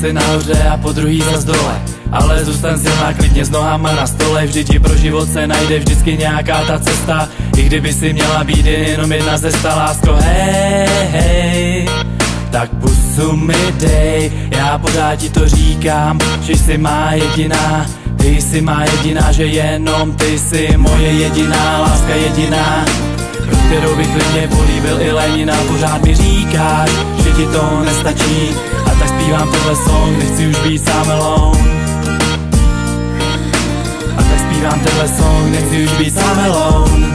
si nahoře a po druhý zas dole. Ale zůstaň silná klidně s nohama na stole. Vždyť pro život se najde vždycky nějaká ta cesta. I kdyby si měla být jenom jedna cesta, lásko, hej, hej. Tak pusu mi dej, já pořád ti to říkám, že jsi má jediná. Ty jsi má jediná, že jenom ty jsi moje jediná, láska jediná, pro kterou bych klidně políbil i Lenina. Pořád mi říkáš, že ti to nestačí, a tak zpívám tohle song, nechci už být sám alone. A tak zpívám tenhle song, nechci už být sám alone.